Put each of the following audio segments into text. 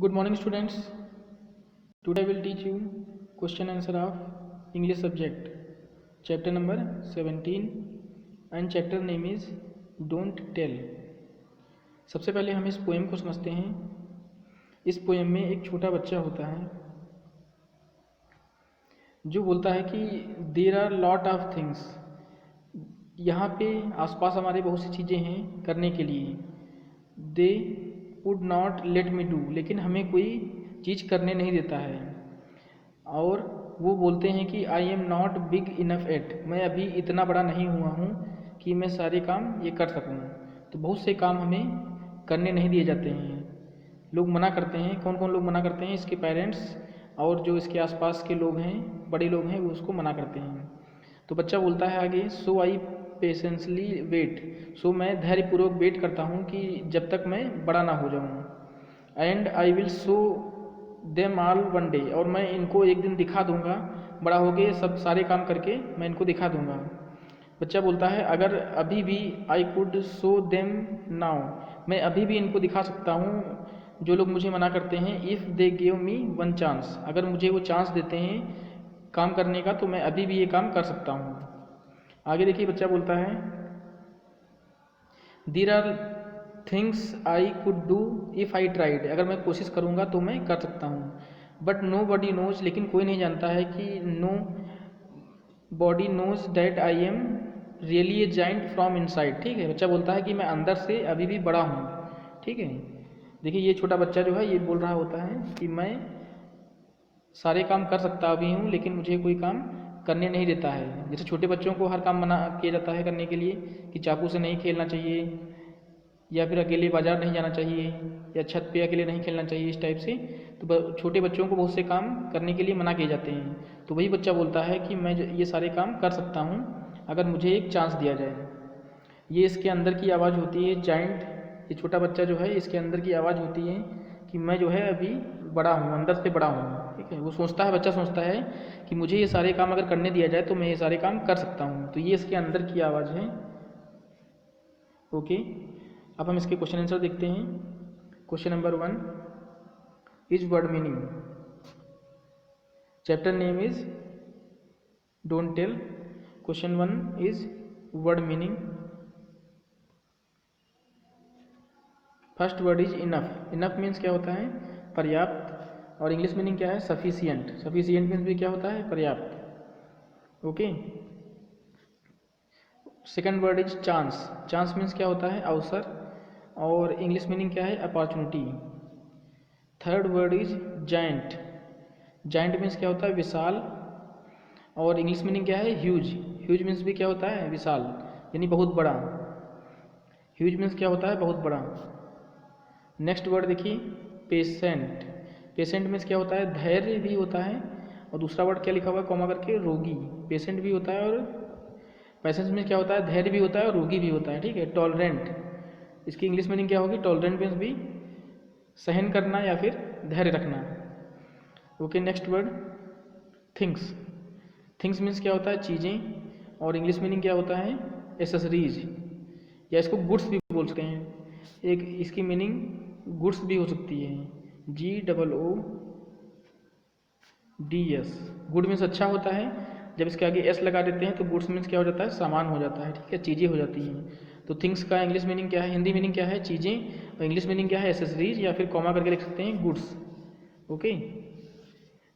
Good morning, students. Today I will teach you question answer of English subject, chapter number 17, and chapter name is Don't Tell. सबसे पहले हम इस poem को समझते हैं। इस पोएम में एक छोटा बच्चा होता है जो बोलता है कि there are lot of things, यहाँ पे आसपास हमारे बहुत सी चीज़ें हैं करने के लिए। दे would not let me do, लेकिन हमें कोई चीज़ करने नहीं देता है। और वो बोलते हैं कि I am not big enough eight, मैं अभी इतना बड़ा नहीं हुआ हूँ कि मैं सारे काम ये कर सकूँ। तो बहुत से काम हमें करने नहीं दिए जाते हैं, लोग मना करते हैं। कौन कौन लोग मना करते हैं? इसके पेरेंट्स और जो इसके आसपास के लोग हैं, बड़े लोग हैं, वो उसको मना करते हैं। तो बच्चा बोलता है आगे, सो आई पेशेंसली वेट, सो मैं धैर्यपूर्वक वेट करता हूँ कि जब तक मैं बड़ा ना हो जाऊँ। And I will show them all one day, और मैं इनको एक दिन दिखा दूँगा, बड़ा हो गए सब सारे काम करके मैं इनको दिखा दूँगा। बच्चा बोलता है अगर अभी भी I could show them now, मैं अभी भी इनको दिखा सकता हूँ जो लोग मुझे मना करते हैं। If they give me one chance, अगर मुझे वो चांस देते हैं काम करने का तो मैं अभी भी ये काम कर सकता हूँ। आगे देखिए बच्चा बोलता है, there are things I could do if I tried, अगर मैं कोशिश करूँगा तो मैं कर सकता हूँ। बट नो बॉडी नोज, लेकिन कोई नहीं जानता है कि nobody knows that I am really a giant from inside. ठीक है, बच्चा बोलता है कि मैं अंदर से अभी भी बड़ा हूँ। ठीक है, देखिए ये छोटा बच्चा जो है ये बोल रहा होता है कि मैं सारे काम कर सकता भी हूँ, लेकिन मुझे कोई काम करने नहीं देता है। जैसे छोटे बच्चों को हर काम मना किया जाता है करने के लिए कि चाकू से नहीं खेलना चाहिए, या फिर अकेले बाजार नहीं जाना चाहिए, या छत पे अकेले नहीं खेलना चाहिए, इस टाइप से। तो छोटे बच्चों को बहुत से काम करने के लिए मना किए जाते हैं। तो वही बच्चा बोलता है कि मैं ये सारे काम कर सकता हूँ अगर मुझे एक चांस दिया जाए। ये इसके अंदर की आवाज़ होती है जाइंट, ये छोटा बच्चा जो है इसके अंदर की आवाज़ होती है कि मैं जो है अभी बड़ा हूँ, अंदर से बड़ा हूँ। ठीक है, वो सोचता है, बच्चा सोचता है कि मुझे ये सारे काम अगर करने दिया जाए तो मैं ये सारे काम कर सकता हूँ। तो ये इसके अंदर की आवाज़ है। ओके, अब हम इसके क्वेश्चन आंसर देखते हैं। Question number 1 is word meaning. Chapter name is don't tell. Question 1 is word meaning. First word is enough. Enough means क्या होता है? पर्याप्त। और इंग्लिश मीनिंग क्या है? सफिशियंट। सफिशियंट मीन्स भी क्या होता है? पर्याप्त। Okay, second word is chance. Chance means क्या होता है? अवसर। और इंग्लिश मीनिंग क्या है? Opportunity. Third word is giant. Giant means क्या होता है? विशाल। और इंग्लिश मीनिंग क्या है? ह्यूज। ह्यूज मीन्स भी क्या होता है? विशाल, यानी बहुत बड़ा। ह्यूज मीन्स क्या होता है? बहुत बड़ा। नेक्स्ट वर्ड देखिए, पेशेंट। पेशेंट मीन्स क्या होता है? धैर्य भी होता है। और दूसरा वर्ड क्या लिखा हुआ है कॉमा करके? रोगी। पेशेंट भी होता है और पेशेंस मीन्स क्या होता है? धैर्य भी होता है और रोगी भी होता है। ठीक है, टॉलरेंट, इसकी इंग्लिश मीनिंग क्या होगी? टॉलरेंट मीन्स भी सहन करना या फिर धैर्य रखना। Okay, next word things. Things means क्या होता है? चीज़ें। और इंग्लिश मीनिंग क्या होता है? एसेसरीज, या इसको गुड्स भी बोल सकते हैं। एक इसकी मीनिंग गुड्स भी हो सकती है, GOODS। गुड मीन्स अच्छा होता है, जब इसके आगे एस लगा देते हैं तो गुड्स मीन्स क्या हो जाता है? सामान हो जाता है। ठीक है, चीज़ें हो जाती हैं। तो थिंग्स का इंग्लिश मीनिंग क्या है? हिंदी मीनिंग क्या है? चीज़ें। और इंग्लिश मीनिंग क्या है? एसेसरीज, या फिर कॉमा करके लिख सकते हैं गुड्स। ओके,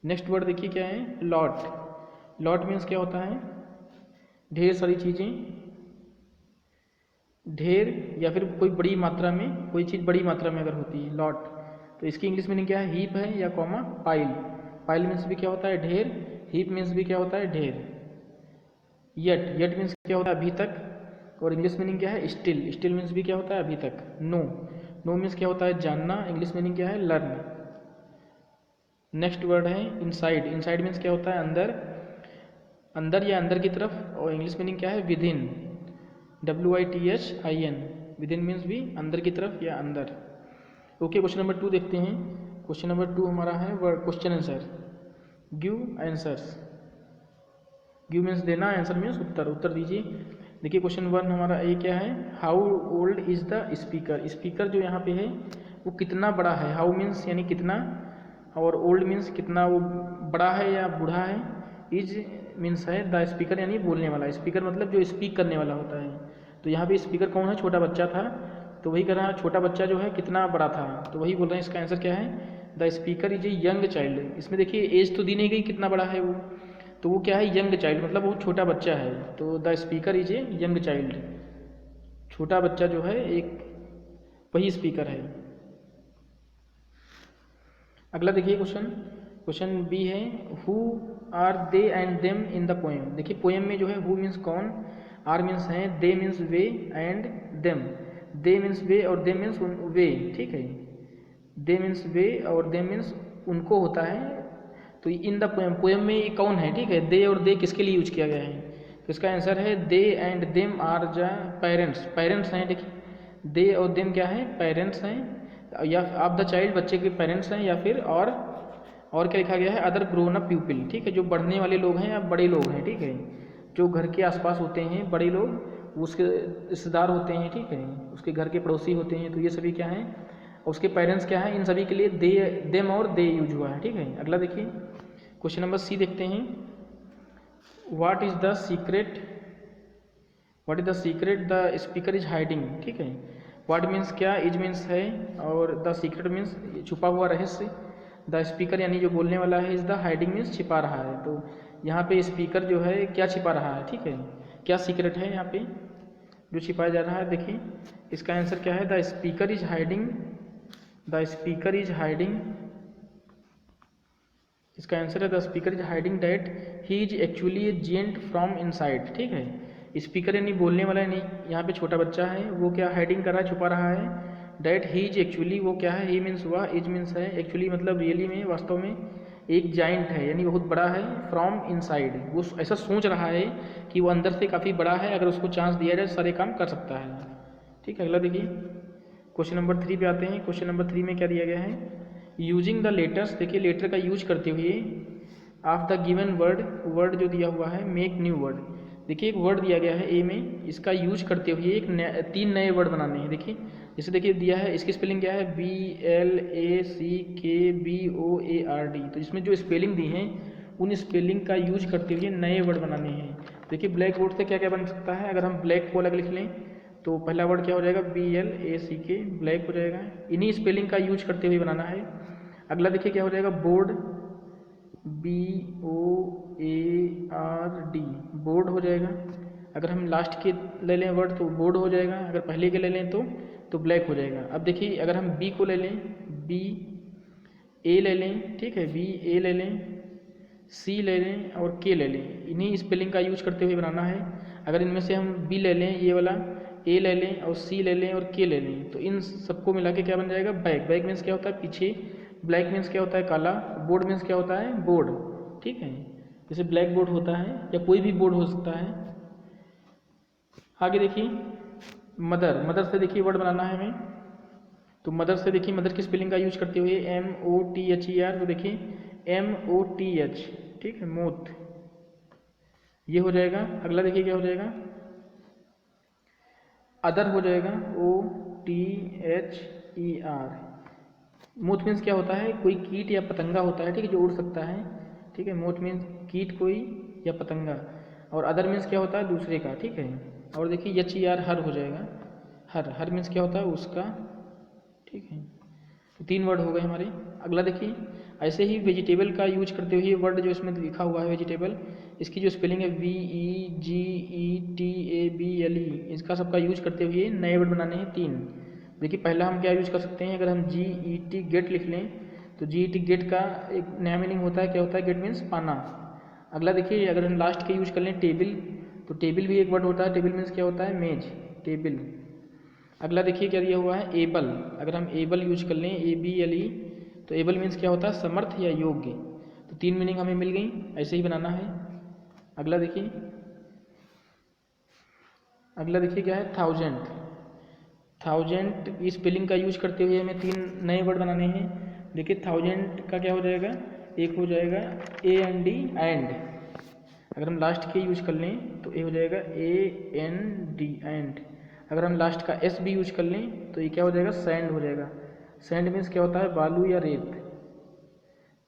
नेक्स्ट वर्ड देखिए क्या है? लॉट। लॉट मीन्स क्या होता है? ढेर सारी चीज़ें, ढेर या फिर कोई बड़ी मात्रा में, कोई चीज़ बड़ी मात्रा में अगर होती है, लॉट। तो इसकी इंग्लिश मीनिंग क्या है? हीप है, या कॉमा पाइल। पाइल मीन्स भी क्या होता है? ढेर। हीप मीन्स भी क्या होता है? ढेर। यट। यट मीन्स क्या होता है? अभी तक। और इंग्लिश मीनिंग क्या है? स्टिल। स्टिल मीन्स भी क्या होता है? अभी तक। नो। नो मीन्स क्या होता है? जानना। इंग्लिश मीनिंग क्या है? लर्न। नेक्स्ट वर्ड है इनसाइड। इनसाइड मीन्स क्या होता है? अंदर। अंदर या अंदर की तरफ। और इंग्लिश मीनिंग क्या है? Within, WITHIN। विदिन मीन्स भी अंदर की तरफ या अंदर। ओके, क्वेश्चन नंबर 2 देखते हैं। क्वेश्चन नंबर 2 हमारा है word question answer. Give answers. Give means देना, आंसर मीन्स उत्तर। उत्तर दीजिए। देखिए क्वेश्चन 1 हमारा ये क्या है? How old is the speaker. Speaker जो यहाँ पे है वो कितना बड़ा है। हाउ मीन्स यानी कितना, और ओल्ड मीन्स कितना वो बड़ा है या बूढ़ा है। इज मीन्स है द स्पीकर यानी बोलने वाला। स्पीकर मतलब जो स्पीक करने वाला होता है। तो यहाँ पे स्पीकर कौन है, छोटा बच्चा था, तो वही कह रहा है छोटा बच्चा जो है कितना बड़ा था, तो वही बोल रहे हैं इसका आंसर क्या है, the speaker is a young child. इसमें देखिए एज तो दी नहीं गई कितना बड़ा है वो, तो वो क्या है, यंग चाइल्ड, मतलब वो छोटा बच्चा है। तो the speaker is a young child, छोटा बच्चा जो है एक वही स्पीकर है। अगला देखिए क्वेश्चन बी है, who are they and them in the poem. देखिए पोएम में जो है हु मीन्स कौन, आर मीन्स है, दे मीन्स वे एंड देम। दे मीन्स वे और दे मीन्स वे, ठीक है। दे मीन्स वे और दे मीन्स उनको होता है। तो इन द पोएम, पोएम में ये कौन है, ठीक है। दे और दे किसके लिए यूज किया गया है, तो इसका आंसर है they and them are the parents. Parents हैं, देखिए दे और देम क्या है, पेरेंट्स हैं, या आप द चाइल्ड बच्चे के पेरेंट्स हैं, या फिर और क्या लिखा गया है, अदर ग्रोन अप पीपल, ठीक है, जो बढ़ने वाले लोग हैं या बड़े लोग हैं, ठीक है, जो घर के आसपास होते हैं बड़े लोग, उसके रिश्तेदार होते हैं, ठीक है, उसके घर के पड़ोसी होते हैं, तो ये सभी क्या हैं, उसके पेरेंट्स क्या हैं, इन सभी के लिए दे देम और दे यूज हुआ है, ठीक है। अगला देखिए क्वेश्चन नंबर सी देखते हैं, what is the secret the speaker is hiding, ठीक है। व्हाट मीन्स क्या, इज मीन्स है, और द सीक्रेट मीन्स छुपा हुआ रहस्य। द स्पीकर यानी जो बोलने वाला है, इज द हाइडिंग मीन्स छिपा रहा है। तो यहाँ पे स्पीकर जो है क्या छिपा रहा है, ठीक है, क्या सीक्रेट है यहाँ पे जो छिपाया जा रहा है। देखिए इसका आंसर क्या है, the speaker is hiding, the speaker is hiding, इसका आंसर है the speaker is hiding that he is actually a giant from inside, ठीक है। स्पीकर यानी बोलने वाला, यानी यहाँ पे छोटा बच्चा है, वो क्या हाइडिंग कर रहा है, छुपा रहा है। डैट ही इज एक्चुअली, वो क्या है, ही मीन्स हुआ, इज मीन्स है, एक्चुअली मतलब रियली में, वास्तव में एक जाइंट है, यानी बहुत बड़ा है। फ्रॉम इनसाइड, वो ऐसा सोच रहा है कि वो अंदर से काफ़ी बड़ा है, अगर उसको चांस दिया जाए सारे काम कर सकता है, ठीक है। अगला देखिए क्वेश्चन नंबर 3 पे आते हैं। क्वेश्चन नंबर 3 में क्या दिया गया है, यूजिंग द लेटर्स, देखिए लेटर का यूज करते हुए, ऑफ द गिवन वर्ड जो दिया हुआ है, मेक न्यू वर्ड। देखिए एक वर्ड दिया गया है ए में, इसका यूज करते हुए तीन नए वर्ड बनाने हैं। देखिए जैसे देखिए दिया है, इसकी स्पेलिंग क्या है, BLACKBOARD। तो इसमें जो स्पेलिंग दी हैं उन स्पेलिंग का यूज करते हुए नए वर्ड बनाने हैं। देखिए ब्लैक बोर्ड से क्या क्या बन सकता है, अगर हम ब्लैक को अलग लिख लें तो पहला वर्ड क्या हो जाएगा, BLACK, ब्लैक हो जाएगा, इन्हीं स्पेलिंग का यूज करते हुए बनाना है। अगला देखिए क्या हो जाएगा, बोर्ड, BOARD, बोर्ड हो जाएगा। अगर हम लास्ट के ले लें वर्ड तो बोर्ड हो जाएगा, अगर पहले के ले लें तो ब्लैक हो जाएगा। अब देखिए अगर हम बी को ले लें, BA ले लें, ठीक है, BA ले लें, C ले लें और K ले लें, इन्हीं स्पेलिंग का यूज करते हुए बनाना है। अगर इनमें से हम B ले लें, ये वाला A ले लें और C ले लें और K ले लें, तो इन सबको मिला के क्या बन जाएगा, बैक। बैक मीन्स क्या होता है, पीछे। ब्लैक मीन्स क्या होता है, काला। बोर्ड मीन्स क्या होता है, बोर्ड, ठीक है, जैसे ब्लैक बोर्ड होता है या कोई भी बोर्ड हो सकता है। आगे देखिए मदर, मदर से देखिए वर्ड बनाना है हमें, तो मदर से देखिए मदर की स्पेलिंग का यूज करते हुए MOTHER, तो देखिए MOTH, ठीक है, मोथ, ये हो जाएगा। अगला देखिए क्या हो जाएगा, अदर हो जाएगा, OTHER। मोथ मीन्स क्या होता है, कोई कीट या पतंगा होता है, ठीक है, जो उड़ सकता है, ठीक है। मोथ मीन्स कीट कोई या पतंगा, और अदर मीन्स क्या होता है, दूसरे का, ठीक है। और देखिए HER, हर हो जाएगा, हर मीन्स क्या होता है, उसका, ठीक है। तो 3 वर्ड हो गए हमारे। अगला देखिए ऐसे ही वेजिटेबल का यूज करते हुए वर्ड जो इसमें लिखा हुआ है वेजिटेबल, इसकी जो स्पेलिंग है VEGETABLE, इसका सबका यूज करते हुए नए वर्ड बनाने हैं 3। देखिए पहला हम क्या यूज कर सकते हैं, अगर हम GET गेट लिख लें तो GET गेट का एक नया मीनिंग होता है, क्या होता है, गेट मीन्स पाना। अगला देखिए अगर हम लास्ट के यूज कर लें टेबल, तो टेबल भी एक वर्ड होता है, टेबल मीन्स क्या होता है, मेज, टेबल। अगला देखिए क्या दिया हुआ है, एबल, अगर हम एबल यूज कर लें, ABLE, तो एबल मीन्स क्या होता है, समर्थ या योग्य। तो 3 मीनिंग हमें मिल गई, ऐसे ही बनाना है। अगला देखिए क्या है, थाउजेंड, थाउजेंड की स्पेलिंग का यूज करते हुए हमें 3 नए वर्ड बनाने हैं। देखिए थाउजेंड का क्या हो जाएगा, एक हो जाएगा AND, एंड। अगर हम लास्ट के यूज कर लें तो ये हो जाएगा AND, एंड। अगर हम लास्ट का S भी यूज कर लें तो ये क्या हो जाएगा, सैंड हो जाएगा, सैंड मीन्स क्या होता है, बालू या रेत।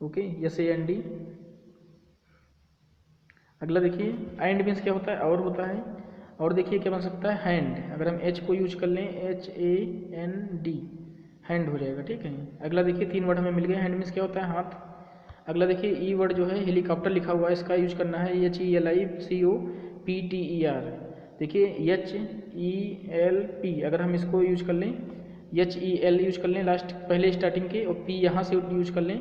Okay, SAND। अगला देखिए एंड मीन्स क्या होता है, और होता है। और देखिए क्या बन सकता है, हैंड। अगर हम H को यूज कर लें, HAND, हैंड हो जाएगा। ठीक है। अगला देखिए 3 वर्ड हमें मिल गए। हैंड मीन्स क्या होता है, हाथ। अगला देखिए ई वर्ड जो है, हेलीकॉप्टर लिखा हुआ है, इसका यूज करना है HELICOPTER। देखिए HELP, अगर हम इसको यूज कर लें, HEL यूज कर लें लास्ट पहले स्टार्टिंग के, और P यहाँ से यूज कर लें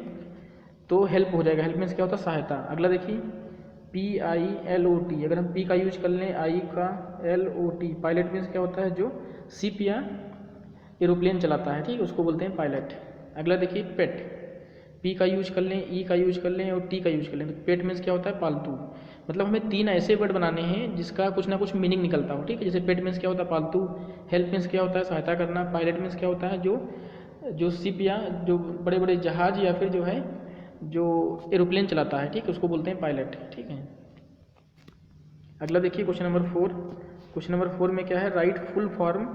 तो हेल्प हो जाएगा। हेल्प मीन्स क्या होता है, सहायता। अगला देखिए PILOT, अगर हम P का यूज कर लें, I का, LOT, पायलट मीन्स क्या होता है, जो शिप या एरोप्लेन चलाता है, ठीक है, उसको बोलते हैं पायलट। अगला देखिए पेट, P का यूज कर लें, E का यूज कर लें और T का यूज कर लें, तो पेट मीन्स क्या होता है, पालतू। मतलब हमें 3 ऐसे वर्ड बनाने हैं जिसका कुछ ना कुछ मीनिंग निकलता हो। ठीक है, जैसे पेट मीन्स क्या होता है, पालतू। हेल्प मीन्स क्या होता है, सहायता करना। पायलट मीन्स क्या होता है, जो शिप या जो बड़े बड़े जहाज या फिर जो है जो एरोप्लेन चलाता है, ठीक है, उसको बोलते हैं पायलट। ठीक है। अगला देखिए क्वेश्चन नंबर 4। क्वेश्चन नंबर 4 में क्या है, right full form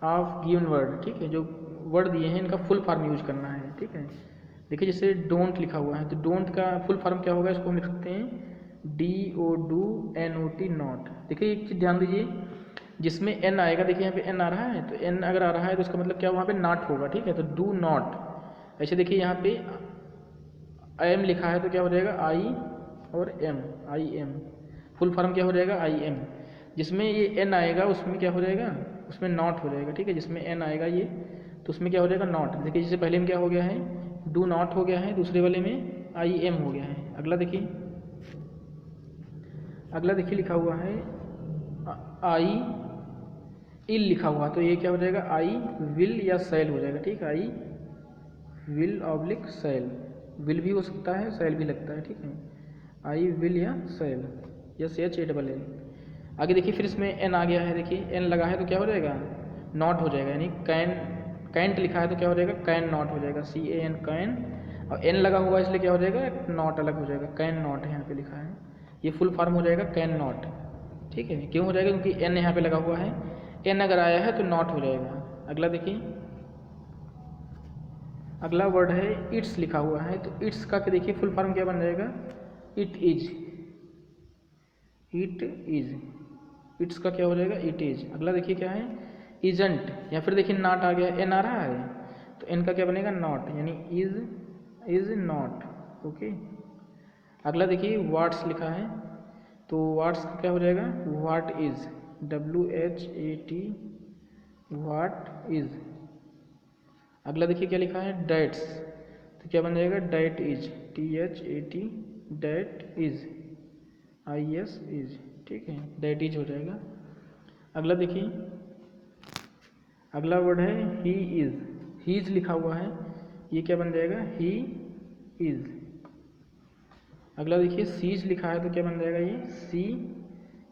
of given word. ठीक है, जो वर्ड दिए हैं इनका फुल फॉर्म यूज करना है। ठीक है। देखिए जैसे डोंट लिखा हुआ है, तो डोंट का फुल फॉर्म क्या होगा, इसको हम लिख सकते हैं DONT, नॉट। देखिए एक चीज़ ध्यान दीजिए, जिसमें N आएगा, देखिए यहाँ पे N आ रहा है, तो N अगर आ रहा है तो इसका मतलब क्या, वहाँ पे नॉट होगा। ठीक है, तो डू नॉट। ऐसे देखिए यहाँ पे IM लिखा है, तो क्या हो जाएगा, I और M, IM। फुल फॉर्म क्या हो जाएगा, IM। जिसमें ये N आएगा उसमें क्या हो जाएगा, उसमें नॉट हो जाएगा। ठीक है, जिसमें N आएगा ये, तो उसमें क्या हो जाएगा, नॉट। देखिए जैसे पहले में क्या हो गया है, डू नॉट हो गया है, दूसरे वाले में IM हो गया है। अगला देखिए, अगला देखिए लिखा हुआ है I इल लिखा हुआ, तो ये क्या हो जाएगा, I विल या सैल हो जाएगा। ठीक है, I will oblique sail, will भी हो सकता है, सैल भी लगता है। ठीक है, I विल या सैल, या SHALL। आगे देखिए फिर इसमें N आ गया है, देखिए N लगा है तो क्या हो जाएगा, नॉट हो जाएगा। यानी कैंट लिखा है तो क्या हो जाएगा, कैन नॉट हो जाएगा, CAN, कैन। और N लगा हुआ है इसलिए क्या हो जाएगा, नॉट अलग हो जाएगा, कैन नॉट यहाँ पे लिखा है, ये फुल फॉर्म हो जाएगा कैन नॉट। ठीक है, क्यों हो जाएगा, क्योंकि N यहाँ पे लगा हुआ है, N अगर आया है तो नॉट हो जाएगा। अगला देखिए, अगला वर्ड है इट्स लिखा हुआ है, तो इट्स का देखिए फुल फॉर्म क्या बन जाएगा, it is. It is, it's का क्या हो जाएगा, इट इज। अगला देखिए क्या है, इजंट, या फिर देखिए नॉट आ गया, N आ रहा है, तो N का क्या बनेगा, नॉट, यानी इज नॉट। ओके। अगला देखिए वाट्स लिखा है, तो वाट्स का क्या हो जाएगा, what is, WHAT, what is. अगला देखिए क्या लिखा है, डेट्स, तो क्या बन जाएगा, that is, THAT, that is, IS is. ठीक है, डेट इज हो जाएगा। अगला देखिए, अगला वर्ड है ही इज, हीज लिखा हुआ है, ये क्या बन जाएगा, ही इज। अगला देखिए सीज लिखा है, तो क्या बन जाएगा, ये सी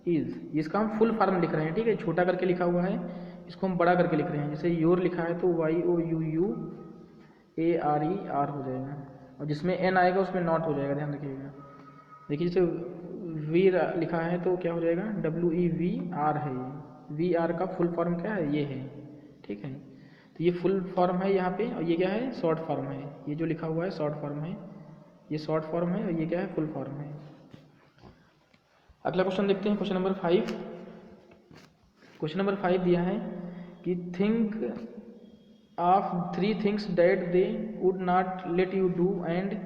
इज। इसका हम फुल फॉर्म लिख रहे हैं। ठीक है, छोटा करके लिखा हुआ है, इसको हम बड़ा करके लिख रहे हैं। जैसे योर लिखा है तो YOURARER हो जाएगा, और जिसमें N आएगा उसमें नॉट हो जाएगा, ध्यान रखिएगा। देखिए जैसे वी लिखा है तो क्या हो जाएगा, WEVR है, ये VR का फुल फॉर्म क्या है, ये है। ठीक है, तो ये फुल फॉर्म है यहाँ पे, और ये क्या है, शॉर्ट फॉर्म है। ये जो लिखा हुआ है शॉर्ट फॉर्म है, ये शॉर्ट फॉर्म है, और ये क्या है, फुल फॉर्म है। अगला क्वेश्चन देखते हैं, क्वेश्चन नंबर 5। क्वेश्चन नंबर 5 दिया है कि think of 3 things that they would not let you do and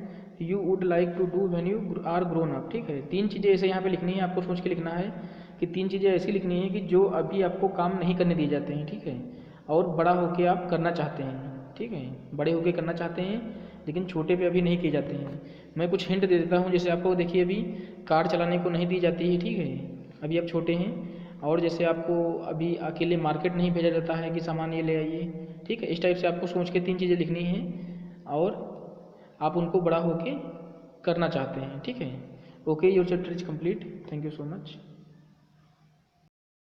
you would like to do when you are grown up. ठीक है, 3 चीज़ें ऐसे यहाँ पे लिखनी है, आपको सोच के लिखना है कि 3 चीज़ें ऐसी लिखनी है कि जो अभी आपको काम नहीं करने दिए जाते हैं। ठीक है, और बड़ा होके आप करना चाहते हैं। ठीक है, बड़े होके करना चाहते हैं लेकिन छोटे पे अभी नहीं किए जाते हैं। मैं कुछ हिंट दे देता हूँ, जैसे आपको देखिए अभी कार चलाने को नहीं दी जाती है। ठीक है, अभी आप छोटे हैं, और जैसे आपको अभी अकेले मार्केट नहीं भेजा जाता है कि सामान ये ले आइए। ठीक है, इस टाइप से आपको सोच के 3 चीज़ें लिखनी हैं और आप उनको बड़ा होके करना चाहते हैं। ठीक है, okay, your chapter is complete, thank you so much.